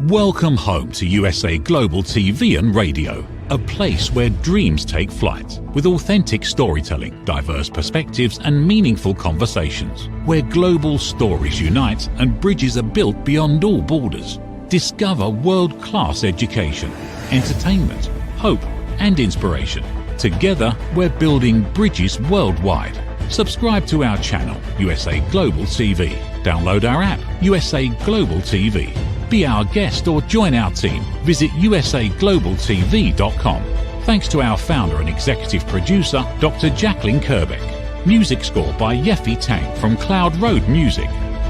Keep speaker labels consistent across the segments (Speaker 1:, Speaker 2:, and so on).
Speaker 1: Welcome home to USA Global TV and Radio, a place where dreams take flight, with authentic storytelling, diverse perspectives and meaningful conversations, where global stories unite and bridges are built beyond all borders. Discover world-class education, entertainment, hope and inspiration. Together, we're building bridges worldwide. Subscribe to our channel, USA Global TV. Download our app, USA Global TV. Be our guest or join our team. Visit usaglobaltv.com. Thanks to our founder and executive producer, Dr. Jacqueline Kerbeck. Music score by Yeffy Tang from Cloud Road Music.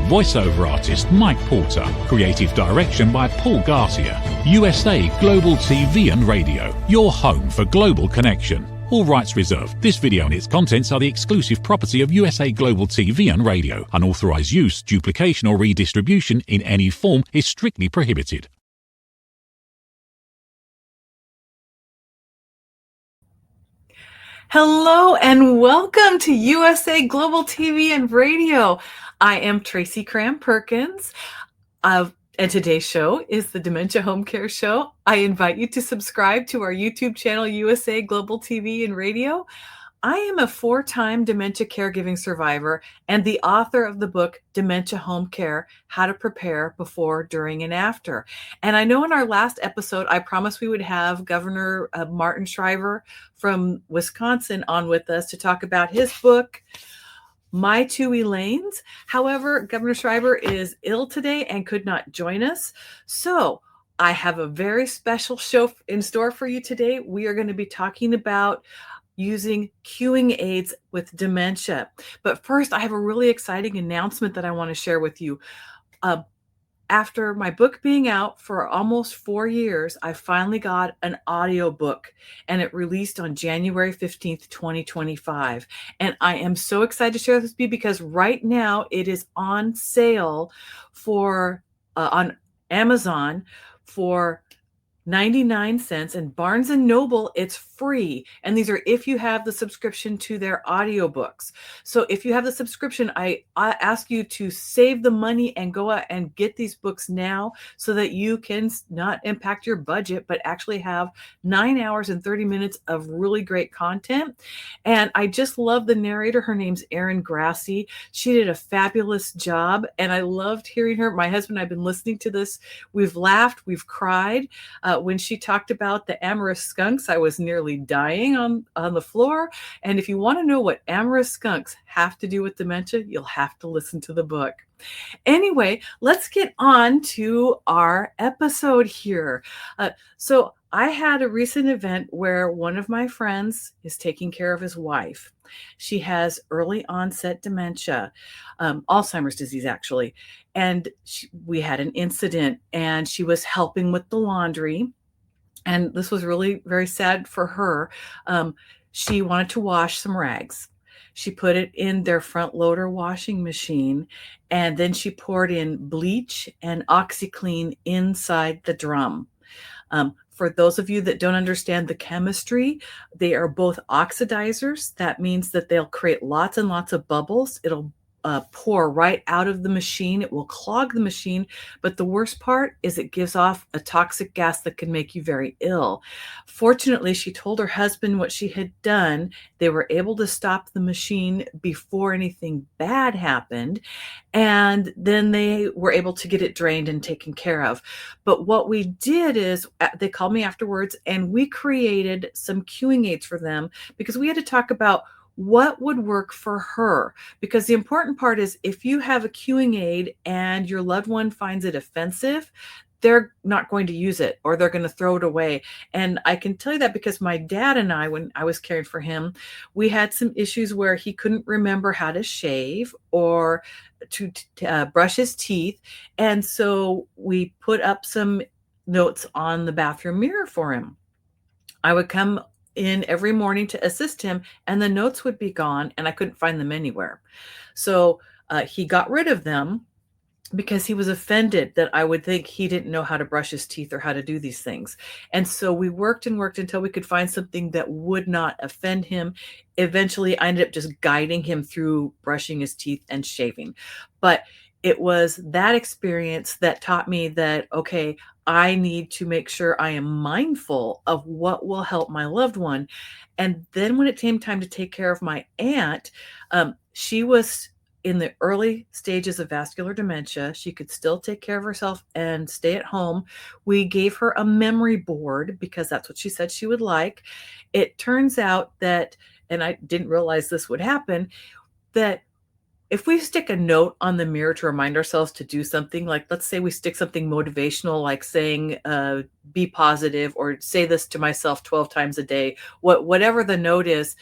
Speaker 1: Voiceover artist Mike Porter. Creative direction by Paul Garcia. USA Global TV and Radio. Your home for global connection. All rights reserved. This video and its contents are the exclusive property of USA Global TV and Radio. Unauthorized use, duplication or redistribution in any form is strictly prohibited.
Speaker 2: Hello and welcome to USA Global TV and Radio. I am Tracy Cram Perkins. And today's show is the Dementia Home Care Show. I invite you to subscribe to our YouTube channel, USA Global TV and Radio. I am a 4-time dementia caregiving survivor and the author of the book, Dementia Home Care, How to Prepare Before, During, and After. And I know in our last episode, I promised we would have Governor Martin Shriver from Wisconsin on with us to talk about his book, My Two Elaines. However, Governor Shriver is ill today and could not join us. So I have a very special show in store for you today. We are going to be talking about using cueing aids with dementia. But first, I have a really exciting announcement that I want to share with you. After my book being out for almost 4 years, I finally got an audiobook and it released on January 15th, 2025. And I am so excited to share this with you because right now it is on sale for on Amazon for 99 cents, and Barnes & Noble, it's free. And these are if you have the subscription to their audiobooks. So if you have the subscription, I ask you to save the money and go out and get these books now so that you can not impact your budget, but actually have 9 hours and 30 minutes of really great content. And I just love the narrator. Her name's Erin Grassi. She did a fabulous job, and I loved hearing her. My husband and I have been listening to this. We've laughed, we've cried. When she talked about the amorous skunks, I was nearly dying on the floor. And if you want to know what amorous skunks have to do with dementia, you'll have to listen to the book. Anyway, let's get on to our episode here. So I had a recent event where one of my friends is taking care of his wife. She has early onset dementia, Alzheimer's disease, actually. And we had an incident and she was helping with the laundry. And this was really very sad for her. She wanted to wash some rags. She put it in their front loader washing machine, and then she poured in bleach and OxyClean inside the drum. For those of you that don't understand the chemistry, they are both oxidizers. That means that they'll create lots and lots of bubbles. It'll pour right out of the machine. It will clog the machine. But the worst part is it gives off a toxic gas that can make you very ill. Fortunately, she told her husband what she had done. They were able to stop the machine before anything bad happened. And then they were able to get it drained and taken care of. But what we did is they called me afterwards and we created some cueing aids for them because we had to talk about what would work for her. Because the important part is if you have a cueing aid and your loved one finds it offensive, they're not going to use it or they're going to throw it away. And I can tell you that because my dad and I, when I was caring for him, we had some issues where he couldn't remember how to shave or to brush his teeth. And so we put up some notes on the bathroom mirror for him. I would come in every morning to assist him and the notes would be gone and I couldn't find them anywhere. So he got rid of them because he was offended that I would think he didn't know how to brush his teeth or how to do these things. And so we worked and worked until we could find something that would not offend him. Eventually I ended up just guiding him through brushing his teeth and shaving. But it was that experience that taught me that, okay, I need to make sure I am mindful of what will help my loved one. And then when it came time to take care of my aunt, she was in the early stages of vascular dementia. She could still take care of herself and stay at home. We gave her a memory board because that's what she said she would like. It turns out that, and I didn't realize this would happen, that if we stick a note on the mirror to remind ourselves to do something, like let's say we stick something motivational, like saying, be positive, or say this to myself 12 times a day, whatever the note is,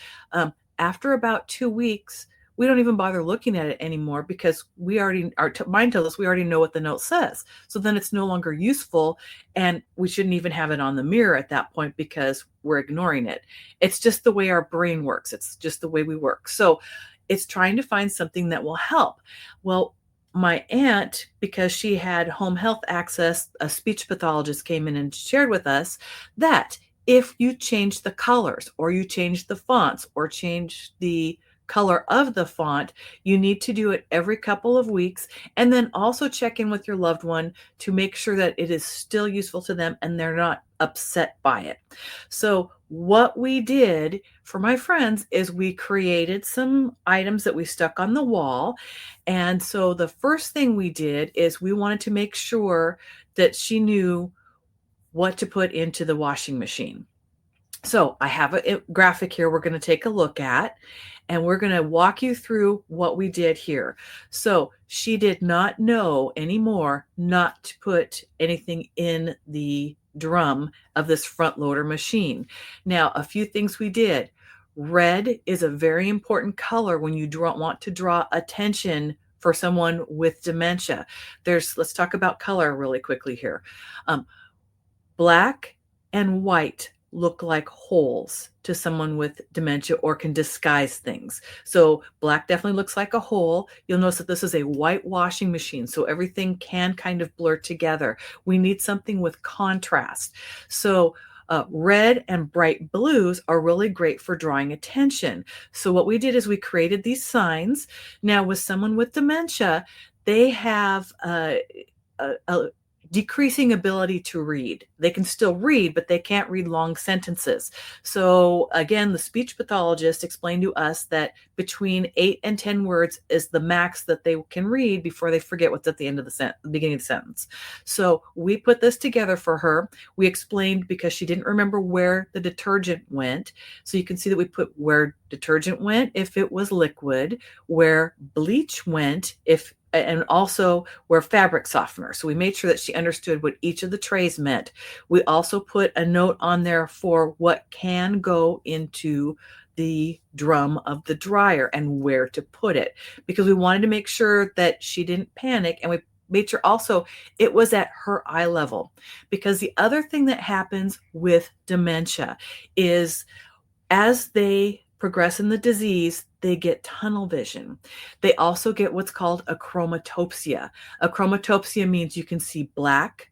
Speaker 2: after about 2 weeks, we don't even bother looking at it anymore because our mind tells us we already know what the note says. So then it's no longer useful, and we shouldn't even have it on the mirror at that point because we're ignoring it. It's just the way our brain works. It's just the way we work. So it's trying to find something that will help. Well, my aunt, because she had home health access, a speech pathologist came in and shared with us that if you change the colors or you change the fonts or change the color of the font, you need to do it every couple of weeks, and then also check in with your loved one to make sure that it is still useful to them and they're not upset by it. So what we did for my friends is we created some items that we stuck on the wall. And so the first thing we did is we wanted to make sure that she knew what to put into the washing machine. So I have a graphic here we're going to take a look at, and we're going to walk you through what we did here. So she did not know anymore not to put anything in the drum of this front loader machine. Now, a few things we did. Red is a very important color when you want to draw attention for someone with dementia. Let's talk about color really quickly here. Black and white look like holes to someone with dementia or can disguise things. So black definitely looks like a hole. You'll notice that this is a white washing machine, so everything can kind of blur together. We need something with contrast. So red and bright blues are really great for drawing attention. So what we did is we created these signs. Now with someone with dementia, they have a decreasing ability to read. They can still read, but they can't read long sentences. So again, the speech pathologist explained to us that between 8 and 10 words is the max that they can read before they forget what's at the end of the beginning of the sentence. So we put this together for her. We explained because she didn't remember where the detergent went. So you can see that we put where detergent went if it was liquid, where bleach went and also where fabric softener. So we made sure that she understood what each of the trays meant. We also put a note on there for what can go into the drum of the dryer and where to put it, because we wanted to make sure that she didn't panic. And we made sure also it was at her eye level, because the other thing that happens with dementia is as they progress in the disease, they get tunnel vision. They also get what's called a chromatopsia. A chromatopsia means you can see black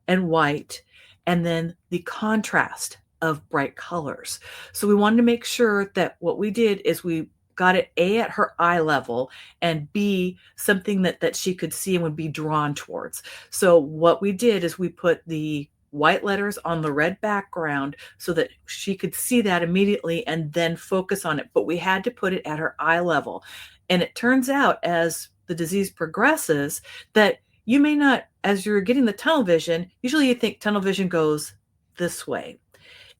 Speaker 2: and white, and then the contrast of bright colors. So we wanted to make sure that what we did is we got it A, at her eye level, and B, something that she could see and would be drawn towards. So what we did is we put the white letters on the red background so that she could see that immediately and then focus on it. But we had to put it at her eye level. And it turns out as the disease progresses that you may not, as you're getting the tunnel vision, usually you think tunnel vision goes this way.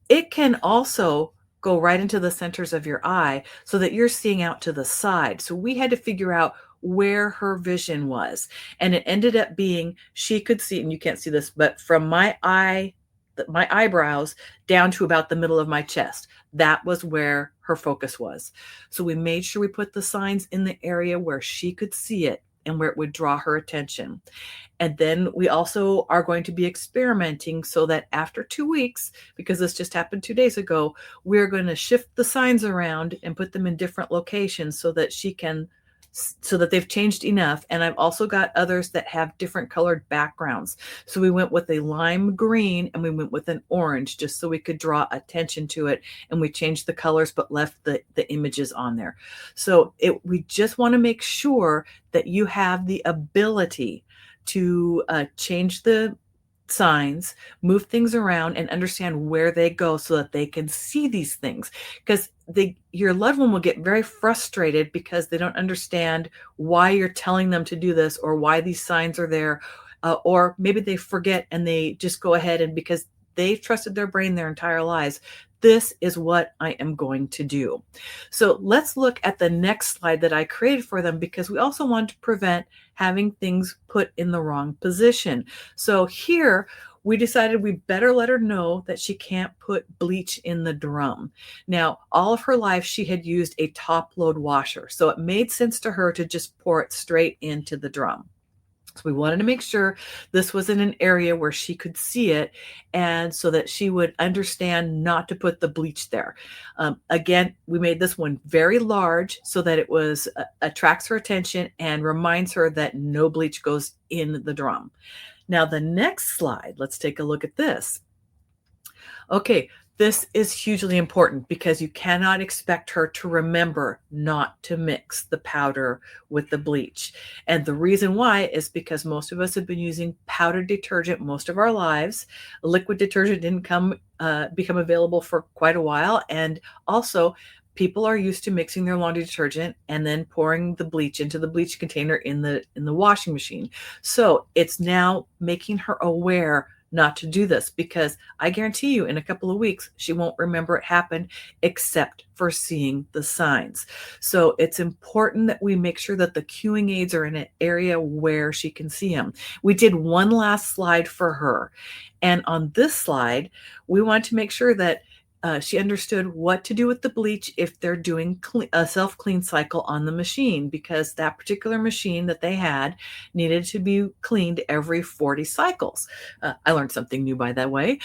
Speaker 2: It can also go right into the centers of your eye so that you're seeing out to the side. So we had to figure out where her vision was. And it ended up being, she could see, and you can't see this, but from my eyebrows down to about the middle of my chest, that was where her focus was. So we made sure we put the signs in the area where she could see it and where it would draw her attention. And then we also are going to be experimenting so that after 2 weeks, because this just happened 2 days ago, we're going to shift the signs around and put them in different locations so that they've changed enough. And I've also got others that have different colored backgrounds. So we went with a lime green and we went with an orange just so we could draw attention to it. And we changed the colors but left the images on there. So we just want to make sure that you have the ability to change the signs, move things around, and understand where they go so that they can see these things. Because your loved one will get very frustrated because they don't understand why you're telling them to do this or why these signs are there. Or maybe they forget and they just go ahead, and because they've trusted their brain their entire lives, this is what I am going to do. So let's look at the next slide that I created for them, because we also want to prevent having things put in the wrong position. So here we decided we better let her know that she can't put bleach in the drum. Now, all of her life she had used a top load washer, so it made sense to her to just pour it straight into the drum. So we wanted to make sure this was in an area where she could see it, and so that she would understand not to put the bleach there. Again, we made this one very large so that it attracts her attention and reminds her that no bleach goes in the drum. Now, the next slide, let's take a look at this. Okay, this is hugely important because you cannot expect her to remember not to mix the powder with the bleach. And the reason why is because most of us have been using powdered detergent most of our lives. Liquid detergent didn't become available for quite a while. And also, people are used to mixing their laundry detergent and then pouring the bleach into the bleach container in the washing machine. So it's now making her aware not to do this, because I guarantee you in a couple of weeks, she won't remember it happened except for seeing the signs. So it's important that we make sure that the cueing aids are in an area where she can see them. We did one last slide for her. And on this slide, we want to make sure that she understood what to do with the bleach if they're doing a self-clean cycle on the machine, because that particular machine that they had needed to be cleaned every 40 cycles. I learned something new by that way.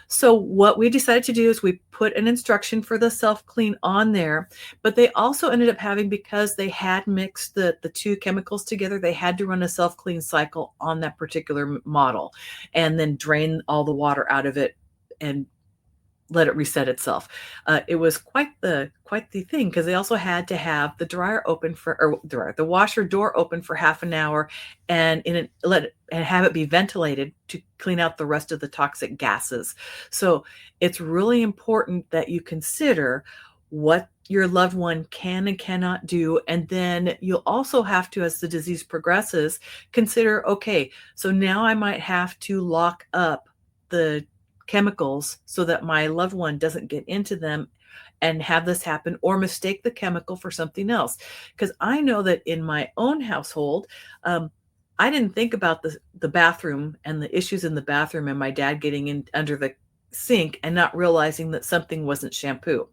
Speaker 2: So what we decided to do is we put an instruction for the self-clean on there, but they also ended up having, because they had mixed the two chemicals together, they had to run a self-clean cycle on that particular model and then drain all the water out of it and let it reset itself. It was quite the thing, because they also had to have the the washer door open for half an hour and have it be ventilated to clean out the rest of the toxic gases. So it's really important that you consider what your loved one can and cannot do. And then you'll also have to, as the disease progresses, consider, okay, so now I might have to lock up the chemicals so that my loved one doesn't get into them and have this happen, or mistake the chemical for something else. Because I know that in my own household, I didn't think about the bathroom and the issues in the bathroom and my dad getting in under the sink and not realizing that something wasn't shampoo.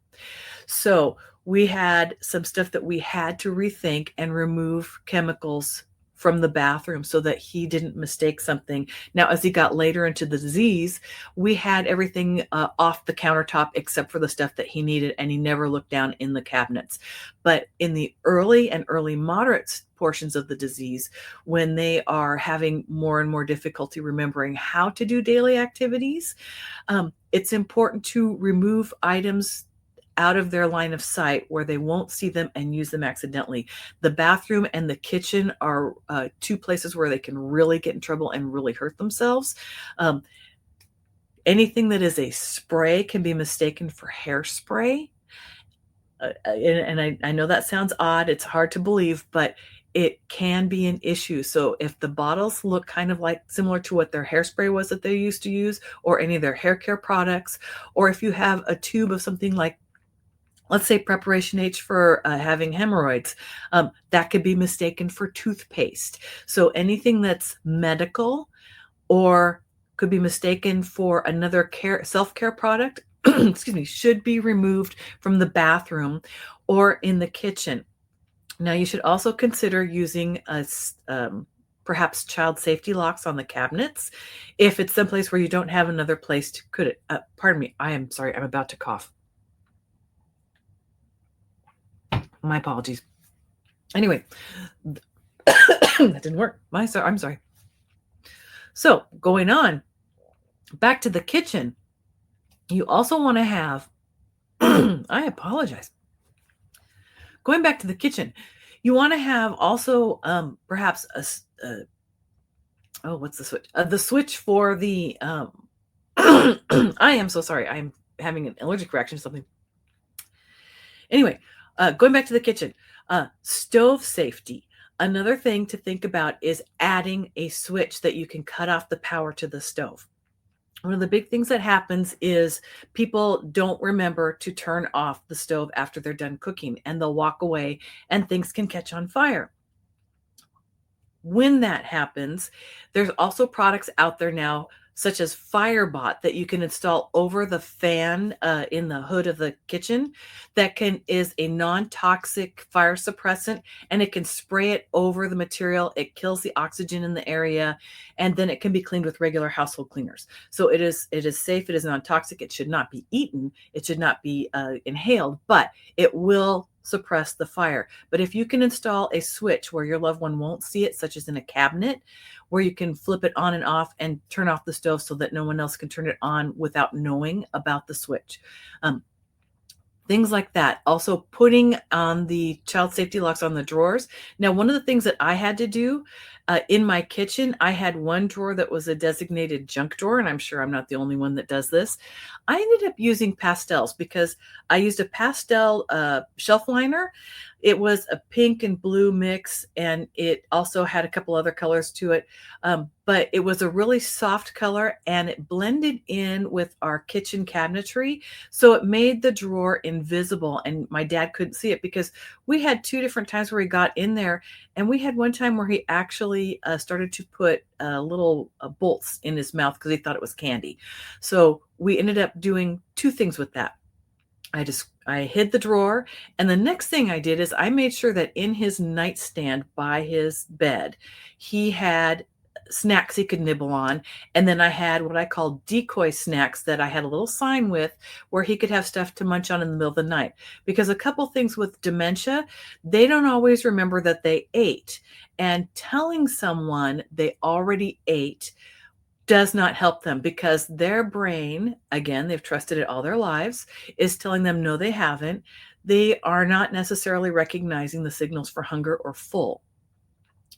Speaker 2: So we had some stuff that we had to rethink and remove chemicals from the bathroom so that he didn't mistake something. Now, as he got later into the disease, we had everything off the countertop except for the stuff that he needed, and he never looked down in the cabinets. But in the early and early moderate portions of the disease, when they are having more and more difficulty remembering how to do daily activities, it's important to remove items out of their line of sight where they won't see them and use them accidentally. The bathroom and the kitchen are two places where they can really get in trouble and really hurt themselves. Anything that is a spray can be mistaken for hairspray. And I know that sounds odd. It's hard to believe, but it can be an issue. So if the bottles look kind of like similar to what their hairspray was that they used to use, or any of their hair care products, or if you have a tube of something like, let's say, Preparation H for having hemorrhoids, that could be mistaken for toothpaste. So anything that's medical or could be mistaken for another self-care product, excuse me, should be removed from the bathroom or in the kitchen. Now, you should also consider using perhaps child safety locks on the cabinets if it's someplace where you don't have another place to put it. Pardon me, I am sorry, I'm about to cough. My apologies. Anyway, that didn't work. I'm sorry. So going on, back to the kitchen, you also want to have, I apologize. Going back to the kitchen, you want to have also perhaps oh, what's the switch? The switch for the, I am so sorry. I'm having an allergic reaction to something. Anyway, going back to the kitchen, stove safety. Another thing to think about is adding a switch that you can cut off the power to the stove. One of the big things that happens is people don't remember to turn off the stove after they're done cooking, and they'll walk away and things can catch on fire. When that happens, there's also products out there now, such as Firebot, that you can install over the fan in the hood of the kitchen that is a non-toxic fire suppressant, and it can spray it over the material. It kills the oxygen in the area, and then it can be cleaned with regular household cleaners. So it is safe. It is non-toxic. It should not be eaten. It should not be inhaled, but it will suppress the fire. But if you can install a switch where your loved one won't see it, such as in a cabinet, where you can flip it on and off and turn off the stove so that no one else can turn it on without knowing about the switch. Things like that. Also putting on the child safety locks on the drawers. Now, one of the things that I had to do in my kitchen, I had one drawer that was a designated junk drawer, and I'm sure I'm not the only one that does this. I ended up using pastels because I used a pastel shelf liner. It was a pink and blue mix, and it also had a couple other colors to it. But it was a really soft color, and it blended in with our kitchen cabinetry. So it made the drawer invisible, and my dad couldn't see it because we had two different times where he got in there. And we had one time where he actually started to put little bolts in his mouth because he thought it was candy. So we ended up doing two things with that. I hid the drawer, and the next thing I did is I made sure that in his nightstand by his bed, he had snacks he could nibble on. And then I had what I call decoy snacks that I had a little sign with where he could have stuff to munch on in the middle of the night. Because a couple things with dementia, they don't always remember that they ate. And telling someone they already ate does not help them because their brain, again, they've trusted it all their lives, is telling them no, they haven't. They are not necessarily recognizing the signals for hunger or full.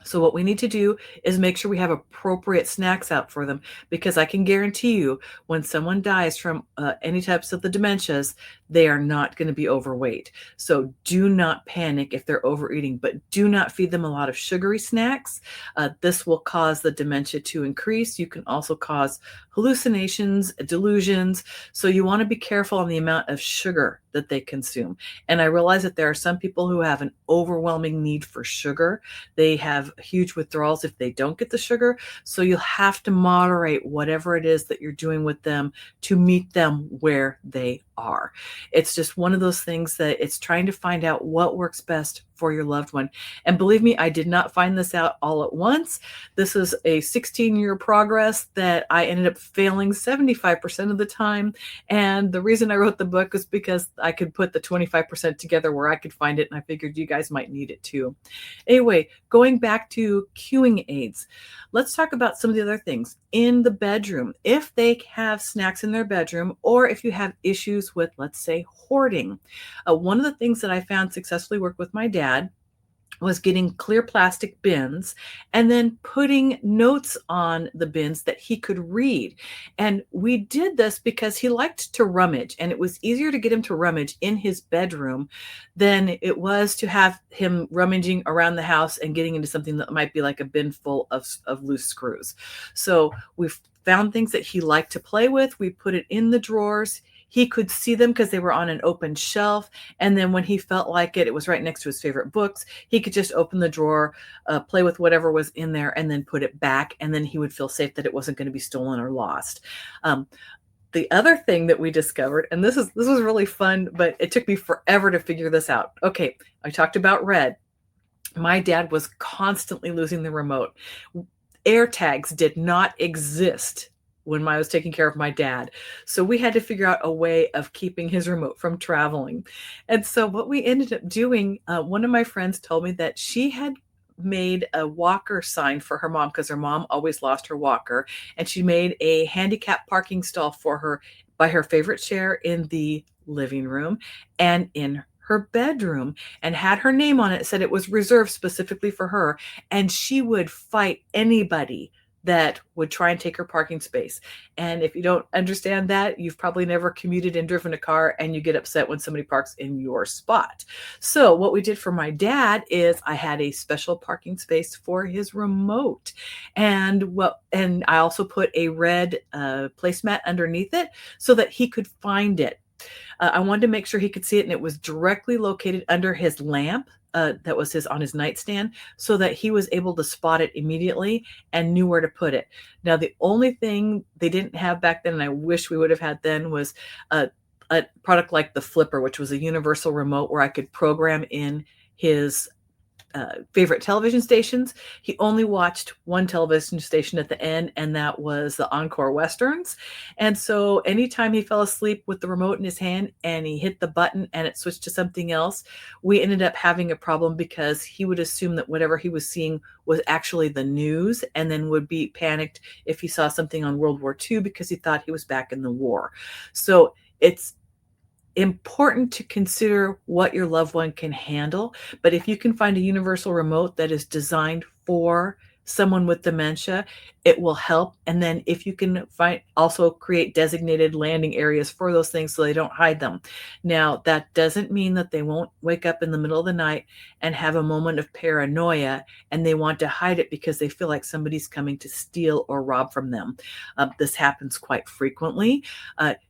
Speaker 2: So what we need to do is make sure we have appropriate snacks out for them, because I can guarantee you when someone dies from any types of the dementias, they are not going to be overweight. So do not panic if they're overeating, but do not feed them a lot of sugary snacks. This will cause the dementia to increase. You can also cause hallucinations, delusions. So you want to be careful on the amount of sugar that they consume. And I realize that there are some people who have an overwhelming need for sugar. They have huge withdrawals if they don't get the sugar. So you'll have to moderate whatever it is that you're doing with them to meet them where they are. It's just one of those things that it's trying to find out what works best for your loved one. And believe me, I did not find this out all at once. This is a 16-year progress that I ended up failing 75% of the time. And the reason I wrote the book is because I could put the 25% together where I could find it. And I figured you guys might need it too. Anyway, going back to cueing aids, let's talk about some of the other things in the bedroom. If they have snacks in their bedroom, or if you have issues with, let's say, hoarding, one of the things that I found successfully worked with my dad was getting clear plastic bins and then putting notes on the bins that he could read. And we did this because he liked to rummage, and it was easier to get him to rummage in his bedroom than it was to have him rummaging around the house and getting into something that might be like a bin full of loose screws. So we've found things that he liked to play with. We put it in the drawers. He could see them because they were on an open shelf. And then when he felt like it was right next to his favorite books, he could just open the drawer, play with whatever was in there, and then put it back. And then he would feel safe that it wasn't going to be stolen or lost. The other thing that we discovered, and this was really fun, but it took me forever to figure this out. Okay, I talked about red. My dad was constantly losing the remote. Air tags did not exist when I was taking care of my dad. So we had to figure out a way of keeping his remote from traveling. And so what we ended up doing, one of my friends told me that she had made a walker sign for her mom because her mom always lost her walker. And she made a handicap parking stall for her by her favorite chair in the living room and in her bedroom, and had her name on it, said it was reserved specifically for her. And she would fight anybody that would try and take her parking space. And if you don't understand that, you've probably never commuted and driven a car, and you get upset when somebody parks in your spot. So what we did for my dad is I had a special parking space for his remote. And I also put a red placemat underneath it so that he could find it. I wanted to make sure he could see it, and it was directly located under his lamp. That was on his nightstand, so that he was able to spot it immediately and knew where to put it. Now, the only thing they didn't have back then, and I wish we would have had then, was a product like the Flipper, which was a universal remote where I could program in his favorite television stations. He only watched one television station at the end, and that was the Encore Westerns. And so anytime he fell asleep with the remote in his hand and he hit the button and it switched to something else, we ended up having a problem because he would assume that whatever he was seeing was actually the news, and then would be panicked if he saw something on World War II because he thought he was back in the war. So it's important to consider what your loved one can handle. But if you can find a universal remote that is designed for someone with dementia, it will help. And then if you can also create designated landing areas for those things so they don't hide them. Now, that doesn't mean that they won't wake up in the middle of the night and have a moment of paranoia and they want to hide it because they feel like somebody's coming to steal or rob from them. This happens quite frequently.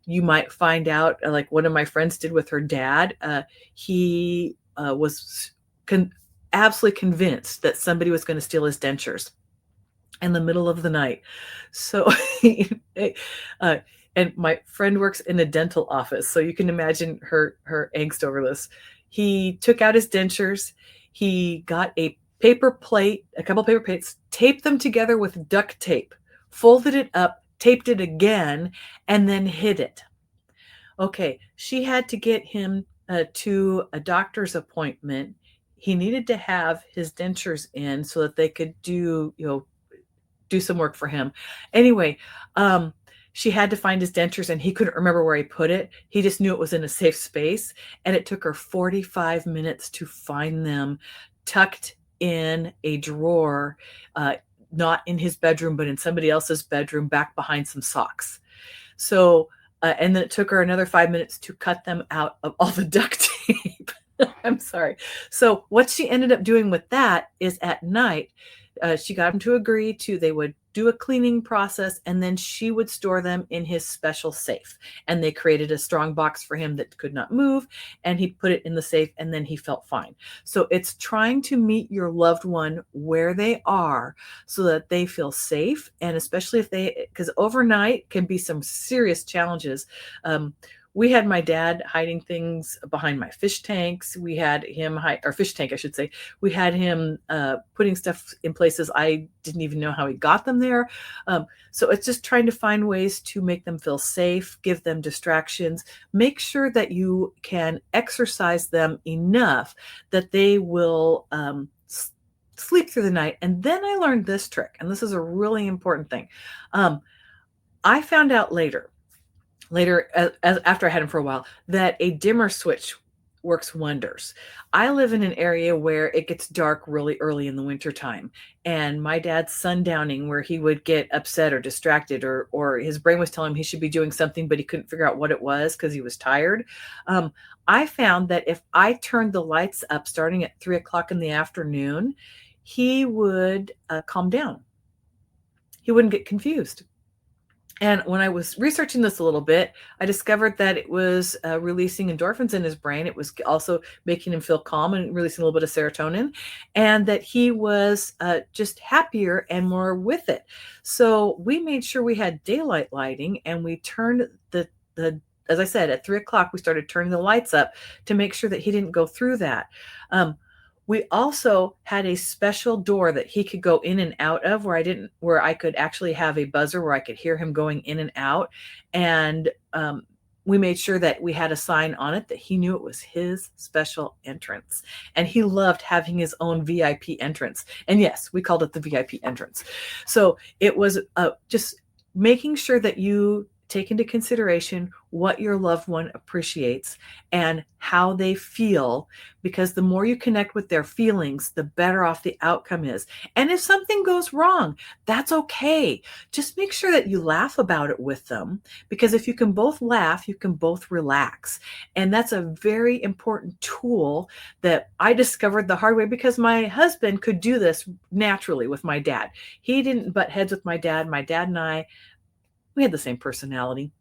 Speaker 2: You might find out, like one of my friends did with her dad, he was absolutely convinced that somebody was going to steal his dentures in the middle of the night. So, and my friend works in a dental office, so you can imagine her angst over this. He took out his dentures. He got a couple paper plates, taped them together with duct tape, folded it up, taped it again, and then hid it. Okay, she had to get him to a doctor's appointment. He needed to have his dentures in so that they could do some work for him. Anyway, she had to find his dentures, and he couldn't remember where he put it. He just knew it was in a safe space, and it took her 45 minutes to find them tucked in a drawer, not in his bedroom, but in somebody else's bedroom back behind some socks. So, and then it took her another 5 minutes to cut them out of all the duct tape. I'm sorry. So what she ended up doing with that is at night, she got him to agree they would do a cleaning process, and then she would store them in his special safe. And they created a strong box for him that could not move, and he put it in the safe, and then he felt fine. So it's trying to meet your loved one where they are so that they feel safe. And especially because overnight can be some serious challenges. We had my dad hiding things behind my fish tanks. We had him fish tank, I should say. We had him putting stuff in places I didn't even know how he got them there. So it's just trying to find ways to make them feel safe, give them distractions, make sure that you can exercise them enough that they will sleep through the night. And then I learned this trick, and this is a really important thing. I found out later, after I had him for a while, that a dimmer switch works wonders. I live in an area where it gets dark really early in the wintertime, and my dad's sundowning where he would get upset or distracted, or his brain was telling him he should be doing something, but he couldn't figure out what it was because he was tired. I found that if I turned the lights up starting at 3:00 in the afternoon, he would calm down. He wouldn't get confused. And when I was researching this a little bit, I discovered that it was releasing endorphins in his brain. It was also making him feel calm and releasing a little bit of serotonin, and that he was just happier and more with it. So we made sure we had daylight lighting, and we turned as I said, at 3:00, we started turning the lights up to make sure that he didn't go through that. We also had a special door that he could go in and out of where I could actually have a buzzer where I could hear him going in and out. And we made sure that we had a sign on it that he knew it was his special entrance. And he loved having his own VIP entrance. And yes, we called it the VIP entrance. So it was just making sure that you take into consideration what your loved one appreciates and how they feel, because the more you connect with their feelings, the better off the outcome is. And if something goes wrong, that's okay. Just make sure that you laugh about it with them, because if you can both laugh, you can both relax. And that's a very important tool that I discovered the hard way, because my husband could do this naturally with my dad. He didn't butt heads with my dad. My dad and I, we had the same personality.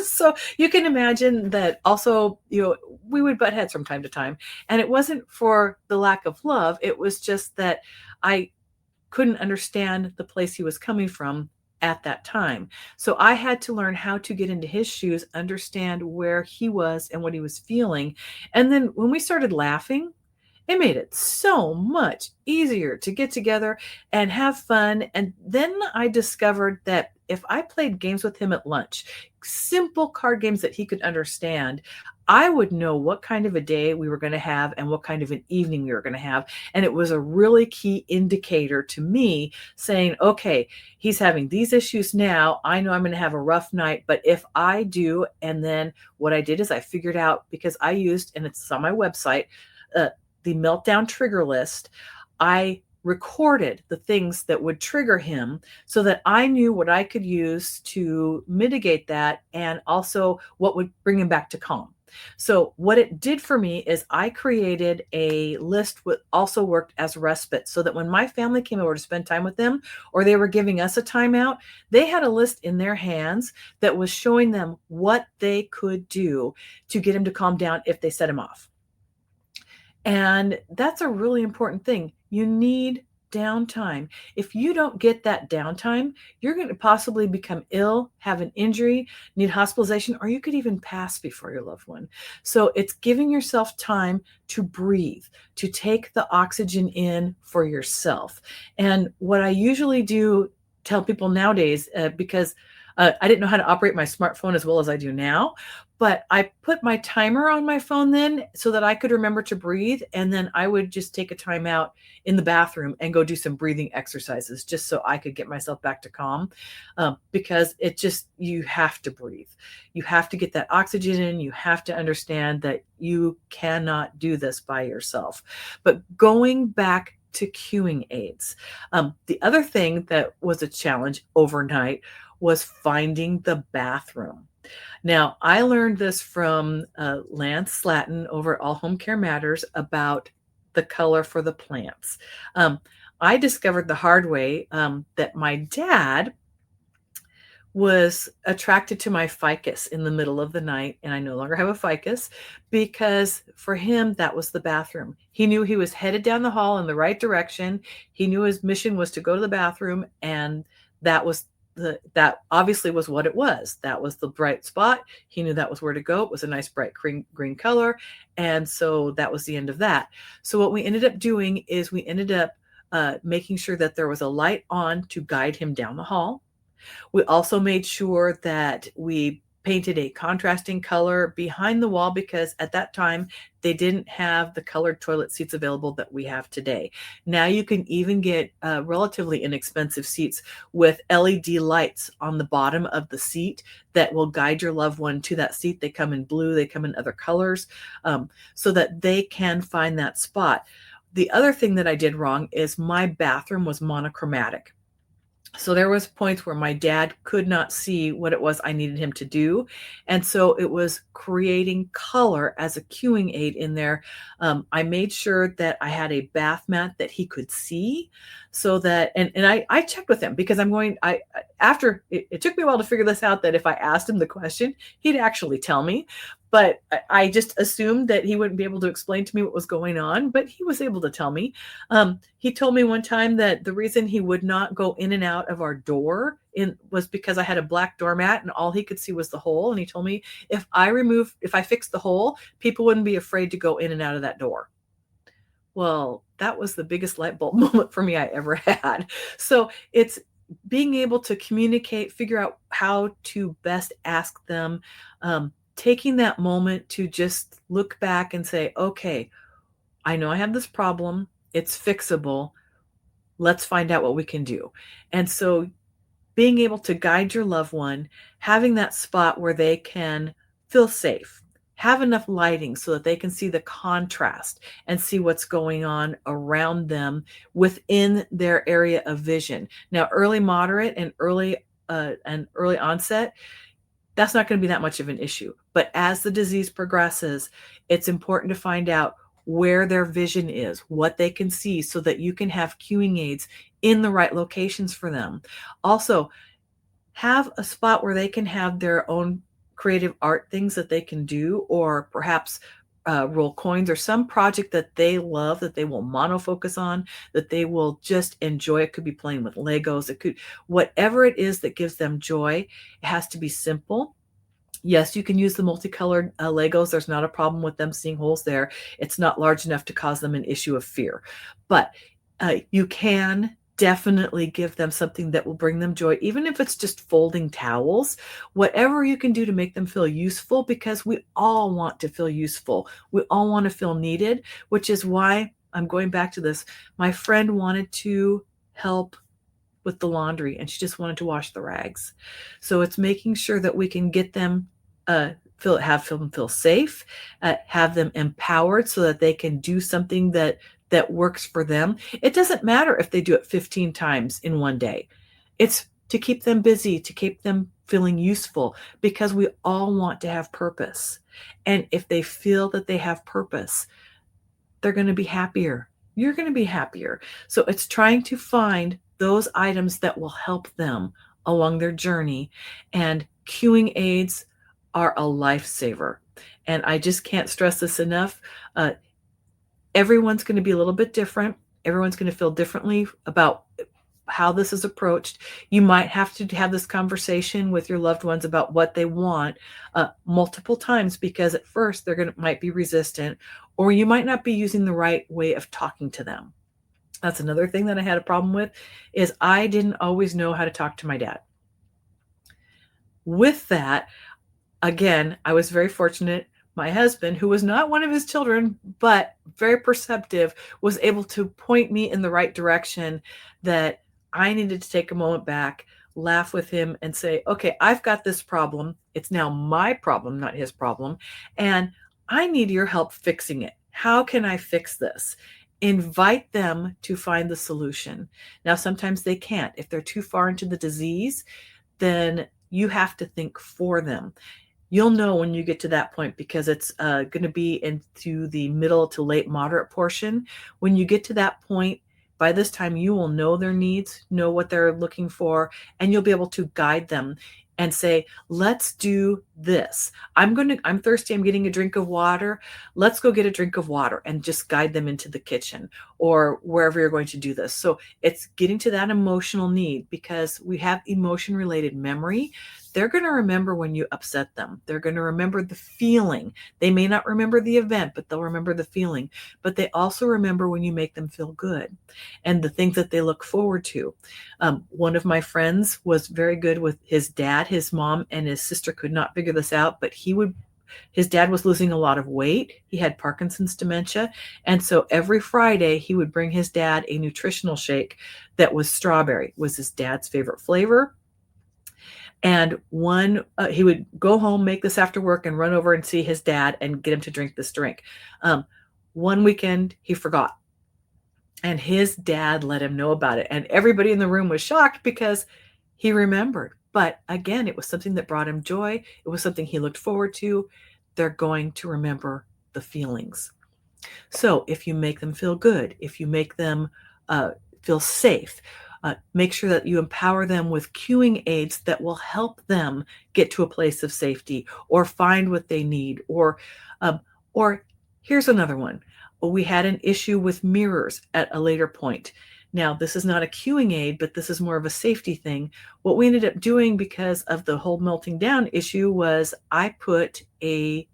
Speaker 2: So you can imagine that also, we would butt heads from time to time. And it wasn't for the lack of love. It was just that I couldn't understand the place he was coming from at that time. So I had to learn how to get into his shoes, understand where he was and what he was feeling. And then when we started laughing, it made it so much easier to get together and have fun. And then I discovered that if I played games with him at lunch, simple card games that he could understand, I would know what kind of a day we were going to have and what kind of an evening we were going to have. And it was a really key indicator to me saying, okay, he's having these issues now. I know I'm going to have a rough night, but if I do, and then what I did is I figured out, because I used, and it's on my website, the meltdown trigger list. I recorded the things that would trigger him so that I knew what I could use to mitigate that, and also what would bring him back to calm. So what it did for me is I created a list that also worked as respite, so that when my family came over to spend time with them, or they were giving us a timeout, they had a list in their hands that was showing them what they could do to get him to calm down if they set him off. And that's a really important thing. You need downtime. If you don't get that downtime, you're going to possibly become ill, have an injury, need hospitalization, or you could even pass before your loved one. So it's giving yourself time to breathe, to take the oxygen in for yourself. And what I usually do, tell people nowadays, because I didn't know how to operate my smartphone as well as I do now, but I put my timer on my phone then so that I could remember to breathe. And then I would just take a time out in the bathroom and go do some breathing exercises just so I could get myself back to calm. Because you have to breathe. You have to get that oxygen in. You have to understand that you cannot do this by yourself. But going back to cueing aids, the other thing that was a challenge overnight was finding the bathroom. Now, I learned this from Lance Slatton over at All Home Care Matters about the color for the plants. I discovered the hard way that my dad was attracted to my ficus in the middle of the night, and I no longer have a ficus, because for him, that was the bathroom. He knew he was headed down the hall in the right direction. He knew his mission was to go to the bathroom, and that obviously was what it was. That was the bright spot. He knew that was where to go. It was a nice bright green color. And so that was the end of that. So what we ended up doing is we ended up making sure that there was a light on to guide him down the hall. We also made sure that we painted a contrasting color behind the wall, because at that time they didn't have the colored toilet seats available that we have today. Now you can even get relatively inexpensive seats with LED lights on the bottom of the seat that will guide your loved one to that seat. They come in blue, they come in other colors, so that they can find that spot. The other thing that I did wrong is my bathroom was monochromatic. So there was points where my dad could not see what it was I needed him to do. And so it was creating color as a cueing aid in there. I made sure that I had a bath mat that he could see, so that, and I checked with him, because after it took me a while to figure this out, that if I asked him the question, he'd actually tell me. But I just assumed that he wouldn't be able to explain to me what was going on, but he was able to tell me. He told me one time that the reason he would not go in and out of our door was because I had a black doormat and all he could see was the hole. And he told me if I fixed the hole, people wouldn't be afraid to go in and out of that door. Well, that was the biggest light bulb moment for me I ever had. So it's being able to communicate, figure out how to best ask them, taking that moment to just look back and say, okay, I know I have this problem. It's fixable. Let's find out what we can do. And so being able to guide your loved one, having that spot where they can feel safe, have enough lighting so that they can see the contrast and see what's going on around them within their area of vision. Now, early moderate and early onset, that's not going to be that much of an issue. But as the disease progresses, it's important to find out where their vision is, what they can see, so that you can have cueing aids in the right locations for them. Also, have a spot where they can have their own creative art things that they can do, or perhaps roll coins, or some project that they love, that they will monofocus on, that they will just enjoy. It could be playing with Legos. It could, whatever it is that gives them joy. It has to be simple. Yes, you can use the multicolored Legos. There's not a problem with them seeing holes there. It's not large enough to cause them an issue of fear. But you can definitely give them something that will bring them joy, even if it's just folding towels, whatever you can do to make them feel useful, because we all want to feel useful. We all want to feel needed, which is why I'm going back to this. My friend wanted to help with the laundry, and she just wanted to wash the rags. So it's making sure that we can get them have them feel safe, have them empowered so that they can do something that works for them. It doesn't matter if they do it 15 times in one day. It's to keep them busy, to keep them feeling useful, because we all want to have purpose. And if they feel that they have purpose, they're going to be happier. You're going to be happier. So it's trying to find those items that will help them along their journey. And cueing aids are a lifesaver. And I just can't stress this enough. Everyone's going to be a little bit different. Everyone's going to feel differently about how this is approached. You might have to have this conversation with your loved ones about what they want multiple times, because at first they're might be resistant, or you might not be using the right way of talking to them. That's another thing that I had a problem with, is I didn't always know how to talk to my dad. With that, again, I was very fortunate. My husband, who was not one of his children, but very perceptive, was able to point me in the right direction, that I needed to take a moment back, laugh with him, and say, okay, I've got this problem. It's now my problem, not his problem. And I need your help fixing it. How can I fix this? Invite them to find the solution. Now, sometimes they can't. If they're too far into the disease, then you have to think for them. You'll know when you get to that point, because it's going to be into the middle to late moderate portion. When you get to that point, by this time, you will know their needs, know what they're looking for, and you'll be able to guide them and say, let's do this. I'm thirsty. I'm getting a drink of water. Let's go get a drink of water, and just guide them into the kitchen or wherever you're going to do this. So it's getting to that emotional need, because we have emotion related memory. They're going to remember when you upset them. They're going to remember the feeling. They may not remember the event, but they'll remember the feeling. But they also remember when you make them feel good and the things that they look forward to. One of my friends was very good with his dad. His mom and his sister could not figure this out, but his dad was losing a lot of weight. He had Perkinson's dementia. And so every Friday he would bring his dad a nutritional shake that was strawberry, was his dad's favorite flavor. And he would go home, make this after work, and run over and see his dad and get him to drink this drink. One weekend he forgot, and his dad let him know about it. And everybody in the room was shocked, because he remembered. But again, it was something that brought him joy. It was something he looked forward to. They're going to remember the feelings. So if you make them feel good, if you make them feel safe, make sure that you empower them with cueing aids that will help them get to a place of safety, or find what they need. Or here's another one. We had an issue with mirrors at a later point. Now, this is not a cueing aid, but this is more of a safety thing. What we ended up doing, because of the whole melting down issue, was I put a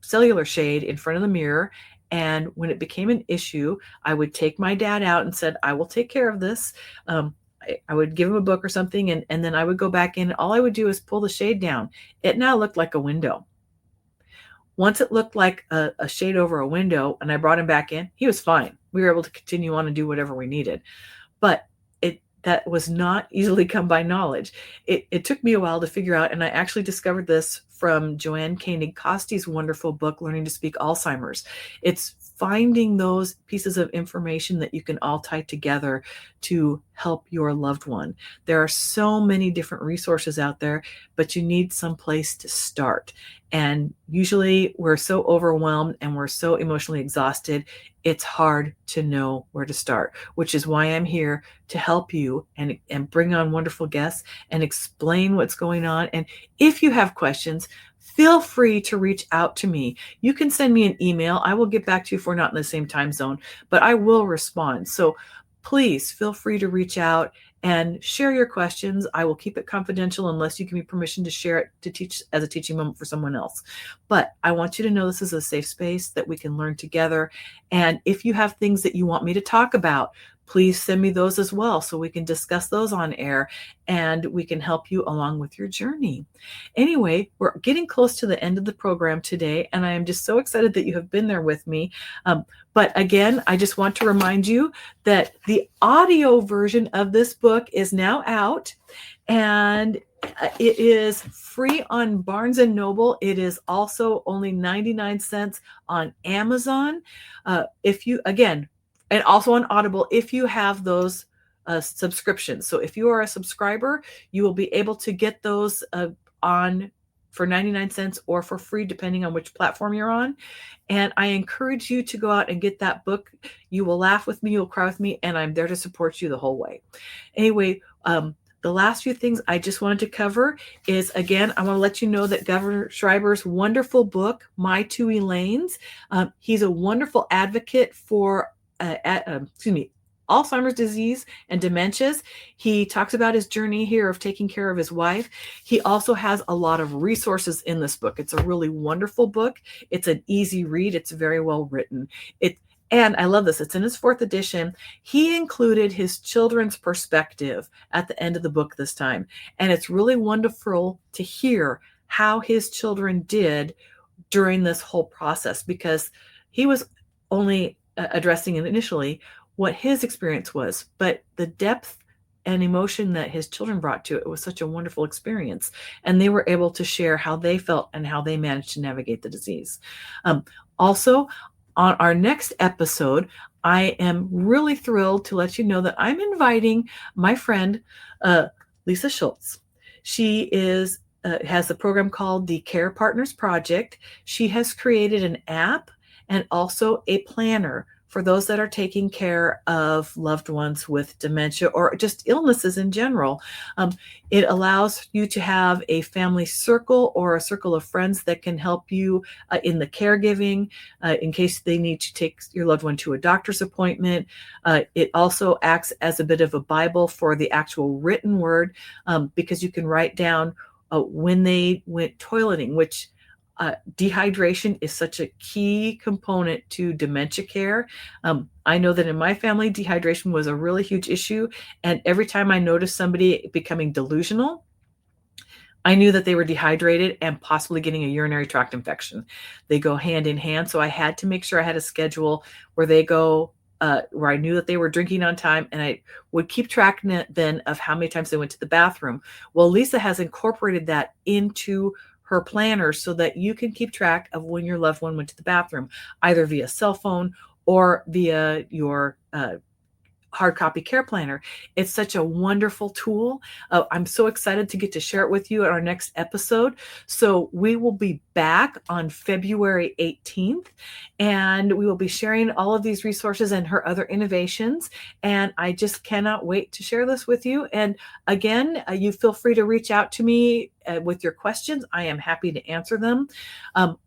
Speaker 2: cellular shade in front of the mirror. And when it became an issue, I would take my dad out and said, I will take care of this. I would give him a book or something, and then I would go back in. All I would do is pull the shade down. It now looked like a window. Once it looked like a shade over a window, and I brought him back in, he was fine. We were able to continue on and do whatever we needed. But that was not easily come by knowledge. It took me a while to figure out, and I actually discovered this from Joanne Koenig-Kosty's wonderful book, Learning to Speak Alzheimer's. It's finding those pieces of information that you can all tie together to help your loved one. There are so many different resources out there, but you need some place to start. And usually we're so overwhelmed and we're so emotionally exhausted, it's hard to know where to start, which is why I'm here to help you and bring on wonderful guests and explain what's going on. And if you have questions, feel free to reach out to me. You can send me an email. I will get back to you if we're not in the same time zone, but I will respond. So please feel free to reach out and share your questions. I will keep it confidential unless you give me permission to share it to teach as a teaching moment for someone else. But I want you to know this is a safe space that we can learn together. And if you have things that you want me to talk about, please send me those as well so we can discuss those on air and we can help you along with your journey. Anyway, we're getting close to the end of the program today, and I am just so excited that you have been there with me. But again, I just want to remind you that the audio version of this book is now out, and it is free on Barnes & Noble. It is also only 99 cents on Amazon. And also on Audible, if you have those subscriptions. So if you are a subscriber, you will be able to get those on for 99 cents or for free, depending on which platform you're on. And I encourage you to go out and get that book. You will laugh with me, you'll cry with me, and I'm there to support you the whole way. Anyway, the last few things I just wanted to cover is, again, I want to let you know that Governor Schreiber's wonderful book, My Two Elaines, he's a wonderful advocate for Alzheimer's disease and dementias. He talks about his journey here of taking care of his wife. He also has a lot of resources in this book. It's a really wonderful book. It's an easy read. It's very well written. And I love this. It's in his 4th edition. He included his children's perspective at the end of the book this time. And it's really wonderful to hear how his children did during this whole process, because he was only addressing initially what his experience was, but the depth and emotion that his children brought to it was such a wonderful experience. And they were able to share how they felt and how they managed to navigate the disease. Also, on our next episode, I am really thrilled to let you know that I'm inviting my friend, Lisa Schultz. She has a program called the Care Partners Project. She has created an app and also a planner for those that are taking care of loved ones with dementia or just illnesses in general. It allows you to have a family circle or a circle of friends that can help you in the caregiving in case they need to take your loved one to a doctor's appointment. It also acts as a bit of a Bible for the actual written word, because you can write down when they went toileting, which dehydration is such a key component to dementia care. I know that in my family, dehydration was a really huge issue. And every time I noticed somebody becoming delusional, I knew that they were dehydrated and possibly getting a urinary tract infection. They go hand in hand. So I had to make sure I had a schedule where they go, where I knew that they were drinking on time, and I would keep track then of how many times they went to the bathroom. Well, Lisa has incorporated that into her planner so that you can keep track of when your loved one went to the bathroom, either via cell phone or via your hard copy care planner. It's such a wonderful tool. I'm so excited to get to share it with you at our next episode. So we will be back on February 18th, and we will be sharing all of these resources and her other innovations. And I just cannot wait to share this with you. And again, you feel free to reach out to me with your questions. I am happy to answer them.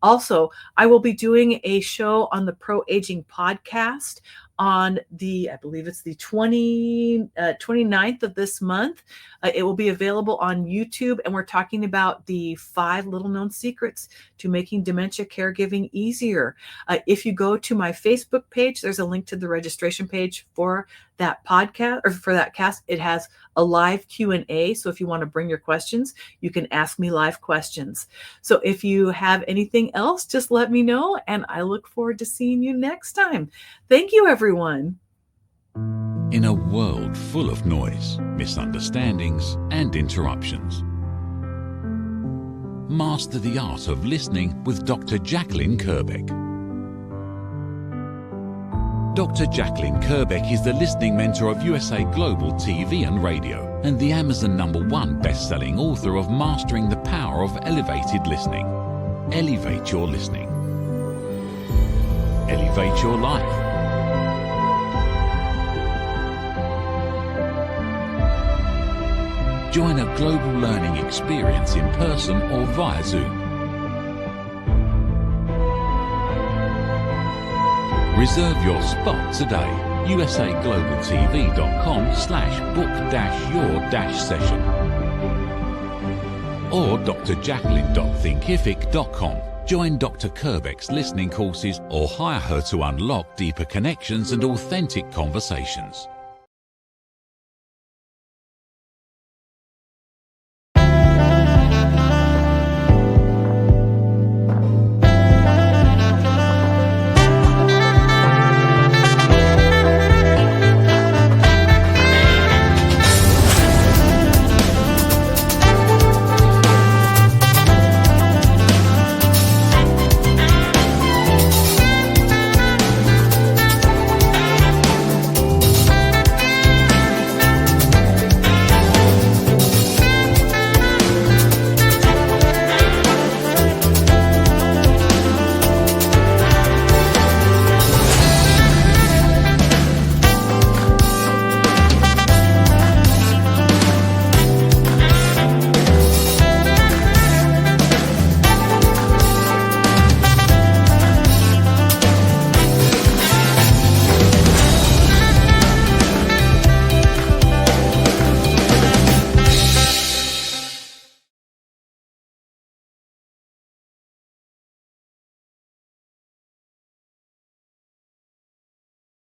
Speaker 2: Also, I will be doing a show on the Pro Aging podcast on I believe it's the 29th of this month. It will be available on YouTube, and we're talking about the 5 little known secrets to making dementia caregiving easier. If you go to my Facebook page, there's a link to the registration page for that podcast, or for that cast. It has a live Q&A. So if you want to bring your questions, you can ask me live questions. So if you have anything else, just let me know, and I look forward to seeing you next time. Thank you, everyone.
Speaker 1: In a world full of noise, misunderstandings, and interruptions. Master the art of listening with Dr. Jacqueline Kerbeck. Dr. Jacqueline Kerbeck is the listening mentor of USA Global TV and Radio and the Amazon #1 best-selling author of Mastering the Power of Elevated Listening. Elevate your listening. Elevate your life. Join a global learning experience in person or via Zoom. Reserve your spot today. usaglobaltv.com/book-your-session or drjacqueline.thinkific.com. Join Dr. Kerbeck's listening courses or hire her to unlock deeper connections and authentic conversations.